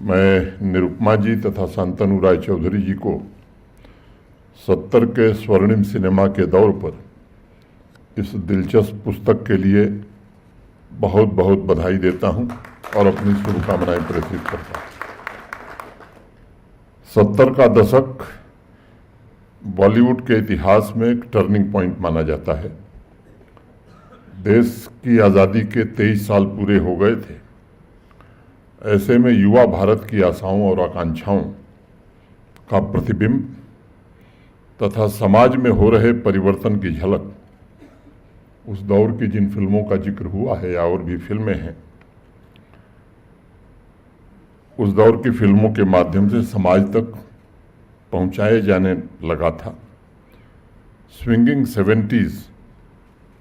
मैं निरुपमा जी तथा शांतनु राय चौधरी जी को 70 के स्वर्णिम सिनेमा के दौर पर इस दिलचस्प पुस्तक के लिए बहुत बहुत बधाई देता हूं और अपनी शुभकामनाएं प्रेषित करता हूं। 70 का दशक बॉलीवुड के इतिहास में एक टर्निंग पॉइंट माना जाता है। देश की आज़ादी के 23 साल पूरे हो गए थे। ऐसे में युवा भारत की आशाओं और आकांक्षाओं का प्रतिबिंब तथा समाज में हो रहे परिवर्तन की झलक उस दौर की जिन फिल्मों का जिक्र हुआ है या और भी फिल्में हैं, उस दौर की फिल्मों के माध्यम से समाज तक पहुंचाए जाने लगा था। स्विंगिंग 70s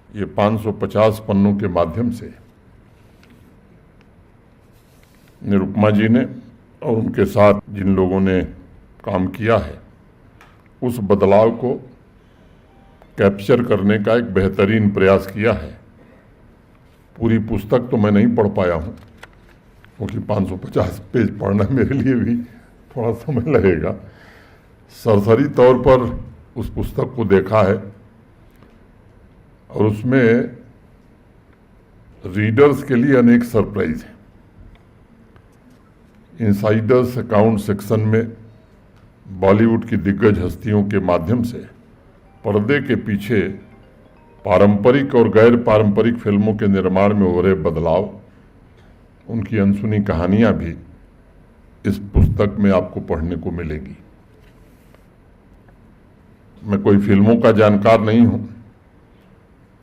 ये 550 पन्नों के माध्यम से निरुपमा जी ने और उनके साथ जिन लोगों ने काम किया है, उस बदलाव को कैप्चर करने का एक बेहतरीन प्रयास किया है। पूरी पुस्तक तो मैं नहीं पढ़ पाया हूँ, क्योंकि 550 पेज पढ़ना मेरे लिए भी थोड़ा समय लगेगा। सरसरी तौर पर उस पुस्तक को देखा है और उसमें रीडर्स के लिए अनेक सरप्राइज हैं। इनसाइडर्स अकाउंट सेक्शन में बॉलीवुड की दिग्गज हस्तियों के माध्यम से पर्दे के पीछे पारंपरिक और गैर पारंपरिक फिल्मों के निर्माण में हो रहे बदलाव, उनकी अनसुनी कहानियां भी इस पुस्तक में आपको पढ़ने को मिलेगी। मैं कोई फिल्मों का जानकार नहीं हूं,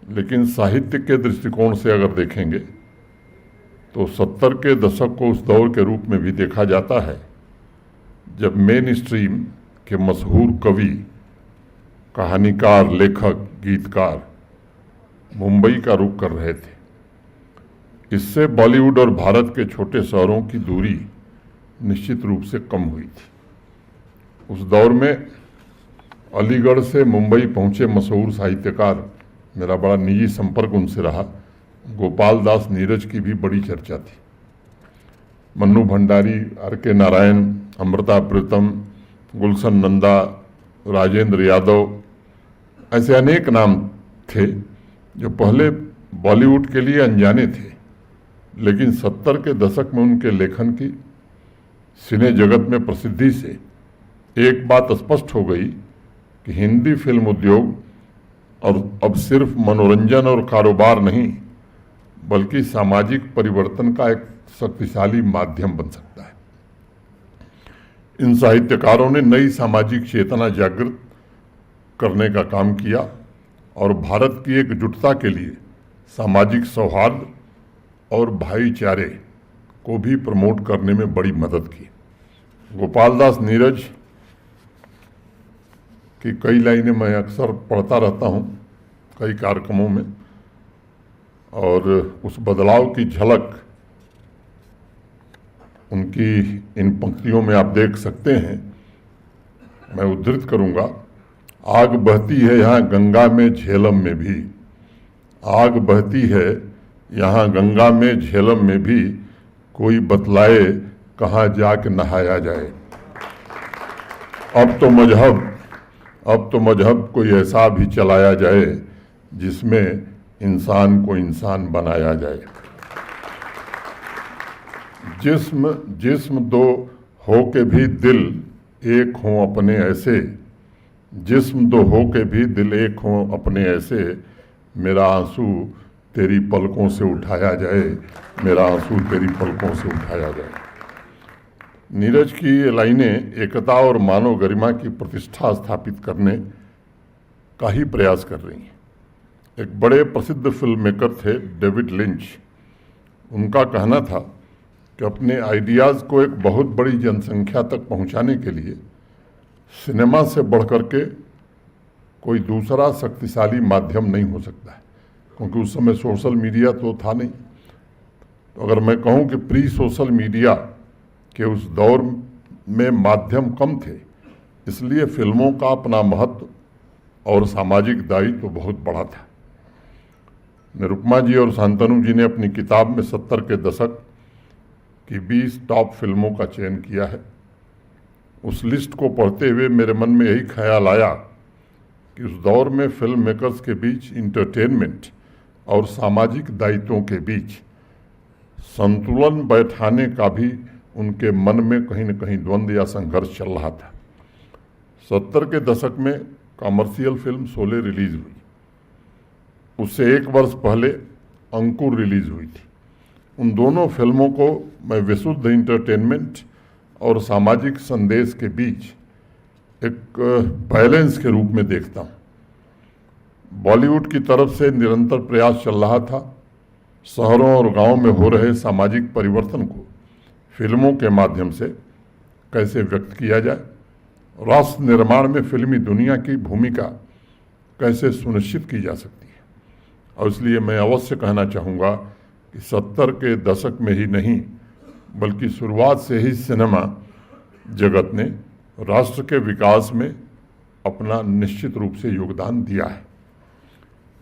लेकिन साहित्य के दृष्टिकोण से अगर देखेंगे तो 70 के दशक को उस दौर के रूप में भी देखा जाता है जब मेन स्ट्रीम के मशहूर कवि, कहानीकार, लेखक, गीतकार मुंबई का रुख कर रहे थे। इससे बॉलीवुड और भारत के छोटे शहरों की दूरी निश्चित रूप से कम हुई थी। उस दौर में अलीगढ़ से मुंबई पहुंचे मशहूर साहित्यकार, मेरा बड़ा निजी संपर्क उनसे रहा, गोपाल दास नीरज की भी बड़ी चर्चा थी। मन्नू भंडारी, आर.के. नारायण, अमृता प्रीतम, गुलशन नंदा, राजेंद्र यादव, ऐसे अनेक नाम थे जो पहले बॉलीवुड के लिए अनजाने थे, लेकिन 70 के दशक में उनके लेखन की सिने जगत में प्रसिद्धि से एक बात स्पष्ट हो गई कि हिंदी फिल्म उद्योग और अब सिर्फ मनोरंजन और कारोबार नहीं, बल्कि सामाजिक परिवर्तन का एक शक्तिशाली माध्यम बन सकता है। इन साहित्यकारों ने नई सामाजिक चेतना जागृत करने का काम किया और भारत की एकजुटता के लिए सामाजिक सौहार्द और भाईचारे को भी प्रमोट करने में बड़ी मदद की। गोपाल दास नीरज की कई लाइनें मैं अक्सर पढ़ता रहता हूँ कई कार्यक्रमों में, और उस बदलाव की झलक उनकी इन पंक्तियों में आप देख सकते हैं। मैं उद्धृत करूँगा, आग बहती है यहाँ गंगा में झेलम में भी, आग बहती है यहाँ गंगा में झेलम में भी, कोई बतलाए कहाँ जाके नहाया जाए। अब तो मजहब कोई ऐसा भी चलाया जाए जिसमें इंसान को इंसान बनाया जाए। जिस्म दो हो के भी दिल एक हों अपने ऐसे, जिस्म दो हो के भी दिल एक हों अपने ऐसे, मेरा आंसू तेरी पलकों से उठाया जाए, मेरा आंसू तेरी पलकों से उठाया जाए। नीरज की ये लाइनें एकता और मानव गरिमा की प्रतिष्ठा स्थापित करने का ही प्रयास कर रही हैं। एक बड़े प्रसिद्ध फिल्म मेकर थे डेविड लिंच। उनका कहना था कि अपने आइडियाज़ को एक बहुत बड़ी जनसंख्या तक पहुंचाने के लिए सिनेमा से बढ़कर के कोई दूसरा शक्तिशाली माध्यम नहीं हो सकता है, क्योंकि उस समय सोशल मीडिया तो था नहीं। तो अगर मैं कहूं कि प्री सोशल मीडिया के उस दौर में माध्यम कम थे, इसलिए फिल्मों का अपना महत्व और सामाजिक दायित्व तो बहुत बड़ा था। निरुपमा जी और शांतनु जी ने अपनी किताब में 70 के दशक की 20 टॉप फिल्मों का चयन किया है। उस लिस्ट को पढ़ते हुए मेरे मन में यही ख्याल आया कि उस दौर में फिल्म मेकर्स के बीच इंटरटेनमेंट और सामाजिक दायित्वों के बीच संतुलन बैठाने का भी उनके मन में कहीं न कहीं द्वंद्व या संघर्ष चल रहा था। 70 के दशक में कॉमर्शियल फिल्म शोले रिलीज हुई। उससे एक वर्ष पहले अंकुर रिलीज हुई थी। उन दोनों फिल्मों को मैं विशुद्ध इंटरटेनमेंट और सामाजिक संदेश के बीच एक बैलेंस के रूप में देखता हूँ। बॉलीवुड की तरफ से निरंतर प्रयास चल रहा था शहरों और गांवों में हो रहे सामाजिक परिवर्तन को फिल्मों के माध्यम से कैसे व्यक्त किया जाए, राष्ट्र निर्माण में फिल्मी दुनिया की भूमिका कैसे सुनिश्चित की जा सकती है। और इसलिए मैं अवश्य कहना चाहूँगा कि 70 के दशक में ही नहीं बल्कि शुरुआत से ही सिनेमा जगत ने राष्ट्र के विकास में अपना निश्चित रूप से योगदान दिया है।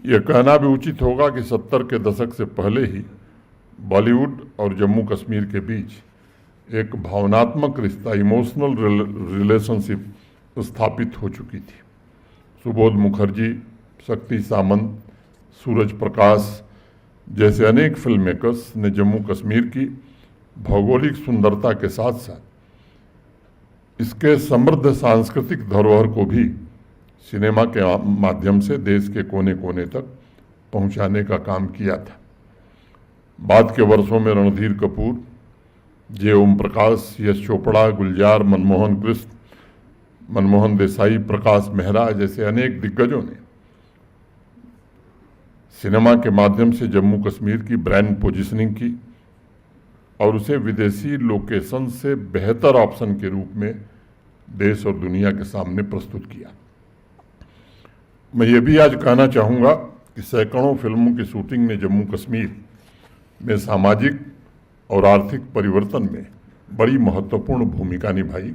यह कहना भी उचित होगा कि 70 के दशक से पहले ही बॉलीवुड और जम्मू कश्मीर के बीच एक भावनात्मक रिश्ता, इमोशनल रिलेशनशिप स्थापित हो चुकी थी। सुबोध मुखर्जी, शक्ति सामंत, सूरज प्रकाश जैसे अनेक फिल्म मेकर्स ने जम्मू कश्मीर की भौगोलिक सुंदरता के साथ साथ इसके समृद्ध सांस्कृतिक धरोहर को भी सिनेमा के माध्यम से देश के कोने कोने तक पहुंचाने का काम किया था। बाद के वर्षों में रणधीर कपूर, जे ओम प्रकाश, यश चोपड़ा, गुलजार, मनमोहन कृष्ण, मनमोहन देसाई, प्रकाश मेहरा जैसे अनेक दिग्गजों ने सिनेमा के माध्यम से जम्मू कश्मीर की ब्रांड पोजीशनिंग की और उसे विदेशी लोकेशन से बेहतर ऑप्शन के रूप में देश और दुनिया के सामने प्रस्तुत किया। मैं ये भी आज कहना चाहूँगा कि सैकड़ों फिल्मों की शूटिंग ने जम्मू कश्मीर में सामाजिक और आर्थिक परिवर्तन में बड़ी महत्वपूर्ण भूमिका निभाई।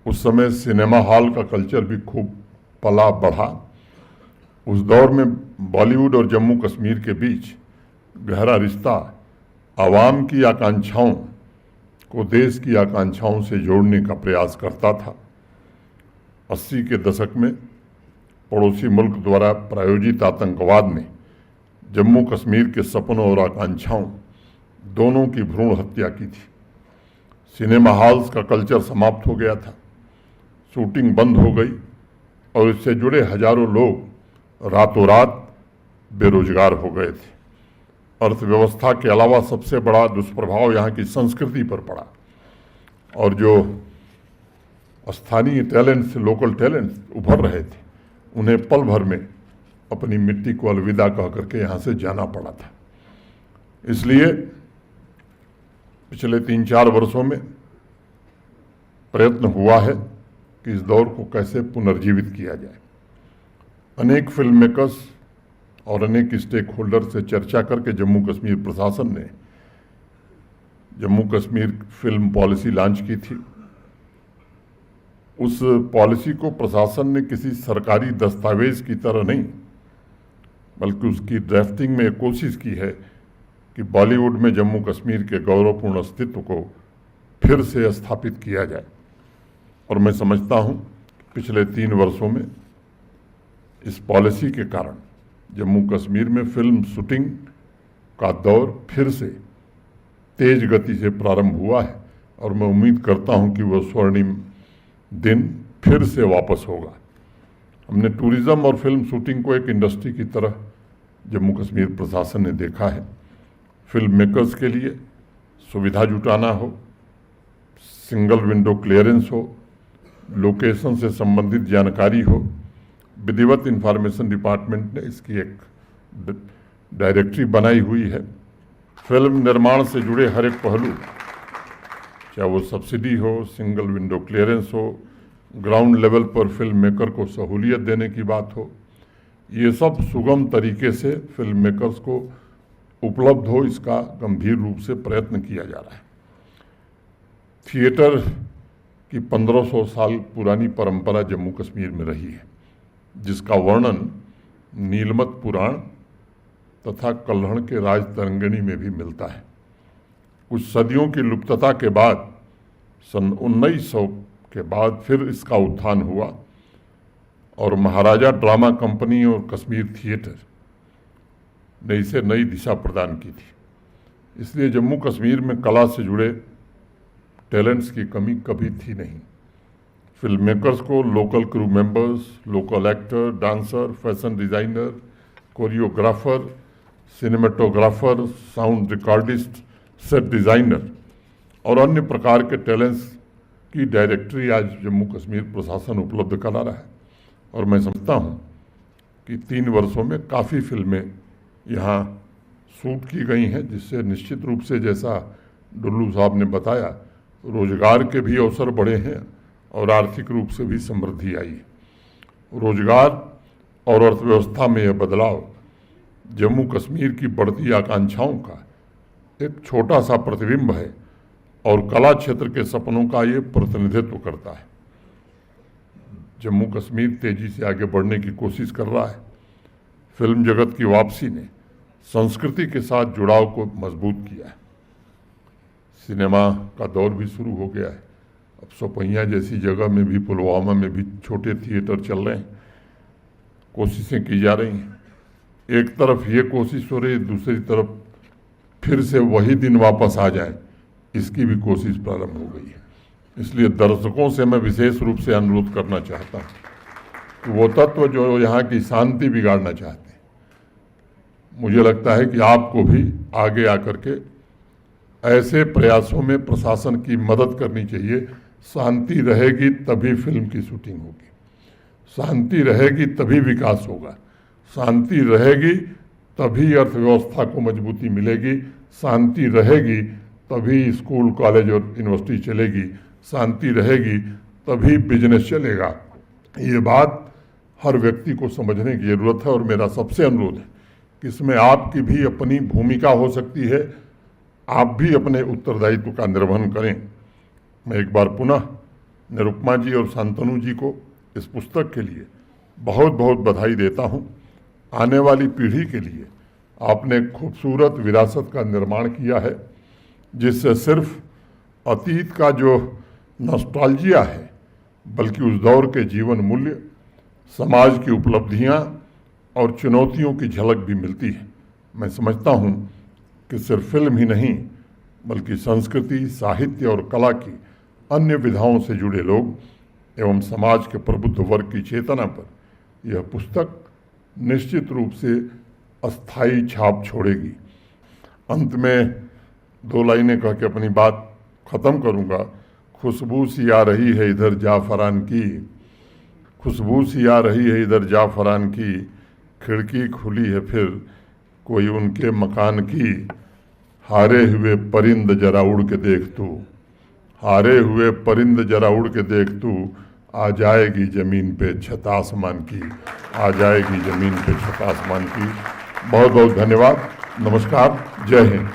उस समय सिनेमा हॉल का कल्चर भी खूब पला बढ़ा। उस दौर में बॉलीवुड और जम्मू कश्मीर के बीच गहरा रिश्ता आवाम की आकांक्षाओं को देश की आकांक्षाओं से जोड़ने का प्रयास करता था। 80 के दशक में पड़ोसी मुल्क द्वारा प्रायोजित आतंकवाद ने जम्मू कश्मीर के सपनों और आकांक्षाओं दोनों की भ्रूण हत्या की थी। सिनेमा हॉल्स का कल्चर समाप्त हो गया था, शूटिंग बंद हो गई और इससे जुड़े हजारों लोग रातों रात बेरोजगार हो गए थे। अर्थव्यवस्था के अलावा सबसे बड़ा दुष्प्रभाव यहाँ की संस्कृति पर पड़ा और जो स्थानीय टैलेंट्स, लोकल टैलेंट्स उभर रहे थे, उन्हें पल भर में अपनी मिट्टी को अलविदा कह करके यहाँ से जाना पड़ा था। इसलिए पिछले 3-4 वर्षों में प्रयत्न हुआ है कि इस दौर को कैसे पुनर्जीवित किया जाए। अनेक फिल्म मेकर्स और अनेक स्टेक होल्डर से चर्चा करके जम्मू कश्मीर प्रशासन ने Jammu Kashmir film policy launch की थी। उस पॉलिसी को प्रशासन ने किसी सरकारी दस्तावेज की तरह नहीं बल्कि उसकी ड्राफ्टिंग में कोशिश की है कि बॉलीवुड में जम्मू कश्मीर के गौरवपूर्ण अस्तित्व को फिर से स्थापित किया जाए। और मैं समझता हूँ पिछले 3 वर्षों में इस पॉलिसी के कारण जम्मू कश्मीर में फिल्म शूटिंग का दौर फिर से तेज गति से प्रारंभ हुआ है और मैं उम्मीद करता हूं कि वह स्वर्णिम दिन फिर से वापस होगा। हमने टूरिज्म और फिल्म शूटिंग को एक इंडस्ट्री की तरह जम्मू कश्मीर प्रशासन ने देखा है। फिल्म मेकर्स के लिए सुविधा जुटाना हो, सिंगल विंडो क्लियरेंस हो, लोकेशन से संबंधित जानकारी हो, विधिवत इंफॉर्मेशन डिपार्टमेंट ने इसकी एक डायरेक्टरी बनाई हुई है। फिल्म निर्माण से जुड़े हर एक पहलू, चाहे वो सब्सिडी हो, सिंगल विंडो क्लियरेंस हो, ग्राउंड लेवल पर फिल्म मेकर को सहूलियत देने की बात हो, ये सब सुगम तरीके से फिल्म मेकर्स को उपलब्ध हो, इसका गंभीर रूप से प्रयत्न किया जा रहा है। थिएटर की 1500 साल पुरानी परंपरा जम्मू कश्मीर में रही है, जिसका वर्णन नीलमत पुराण तथा कल्हड़ के राज तरंगिणी में भी मिलता है। कुछ सदियों की लुप्तता के बाद सन 1900 के बाद फिर इसका उत्थान हुआ और महाराजा ड्रामा कंपनी और कश्मीर थिएटर ने इसे नई दिशा प्रदान की थी। इसलिए जम्मू कश्मीर में कला से जुड़े टैलेंट्स की कमी कभी थी नहीं। फिल्म मेकर्स को local crew members, local actor, dancer, fashion designer, choreographer, cinematographer, sound recordist, set designer और अन्य प्रकार के टैलेंट्स की डायरेक्टरी आज जम्मू कश्मीर प्रशासन उपलब्ध करा रहा है। और मैं समझता हूँ कि 3 वर्षों में काफ़ी फिल्में यहाँ शूट की गई हैं, जिससे निश्चित रूप से, जैसा डुल्लू साहब ने बताया, रोजगार के भी अवसर बढ़े हैं और आर्थिक रूप से भी समृद्धि आई है। रोजगार और अर्थव्यवस्था में यह बदलाव जम्मू कश्मीर की बढ़ती आकांक्षाओं का एक छोटा सा प्रतिबिंब है और कला क्षेत्र के सपनों का ये प्रतिनिधित्व करता है। जम्मू कश्मीर तेजी से आगे बढ़ने की कोशिश कर रहा है। फिल्म जगत की वापसी ने संस्कृति के साथ जुड़ाव को मजबूत किया है। सिनेमा का दौर भी शुरू हो गया है। अब सोपहिया जैसी जगह में भी, पुलवामा में भी छोटे थिएटर चल रहे हैं, कोशिशें की जा रही हैं। एक तरफ ये कोशिश हो रही है, दूसरी तरफ फिर से वही दिन वापस आ जाए, इसकी भी कोशिश प्रारंभ हो गई है। इसलिए दर्शकों से मैं विशेष रूप से अनुरोध करना चाहता हूँ कि वो तत्व जो यहाँ की शांति बिगाड़ना चाहते हैं, मुझे लगता है कि आपको भी आगे आकर के ऐसे प्रयासों में प्रशासन की मदद करनी चाहिए। शांति रहेगी तभी फिल्म की शूटिंग होगी, शांति रहेगी तभी विकास होगा, शांति रहेगी तभी अर्थव्यवस्था को मजबूती मिलेगी, शांति रहेगी तभी स्कूल, कॉलेज और यूनिवर्सिटी चलेगी, शांति रहेगी तभी बिजनेस चलेगा। ये बात हर व्यक्ति को समझने की ज़रूरत है और मेरा सबसे अनुरोध है कि इसमें आपकी भी अपनी भूमिका हो सकती है, आप भी अपने उत्तरदायित्व का निर्वहन करें। मैं एक बार पुनः निरुपमा जी और शांतनु जी को इस पुस्तक के लिए बहुत बहुत बधाई देता हूँ। आने वाली पीढ़ी के लिए आपने खूबसूरत विरासत का निर्माण किया है, जिससे सिर्फ अतीत का जो नॉस्टैल्जिया है, बल्कि उस दौर के जीवन मूल्य, समाज की उपलब्धियां और चुनौतियों की झलक भी मिलती है। मैं समझता हूं कि सिर्फ फिल्म ही नहीं, बल्कि संस्कृति, साहित्य और कला की अन्य विधाओं से जुड़े लोग एवं समाज के प्रबुद्ध वर्ग की चेतना पर यह पुस्तक निश्चित रूप से अस्थायी छाप छोड़ेगी। अंत में 2 लाइनें कह के अपनी बात ख़त्म करूँगा। खुशबू सी आ रही है इधर जाफरान की, खुशबू सी आ रही है इधर जाफरान की, खिड़की खुली है फिर कोई उनके मकान की, हारे हुए परिंद जरा उड़ के देख तू, हारे हुए परिंद जरा उड़ के देख तू, आ जाएगी ज़मीन पे छत आसमान की, आ जाएगी ज़मीन पे छत आसमान की। बहुत बहुत धन्यवाद। नमस्कार। जय हिंद।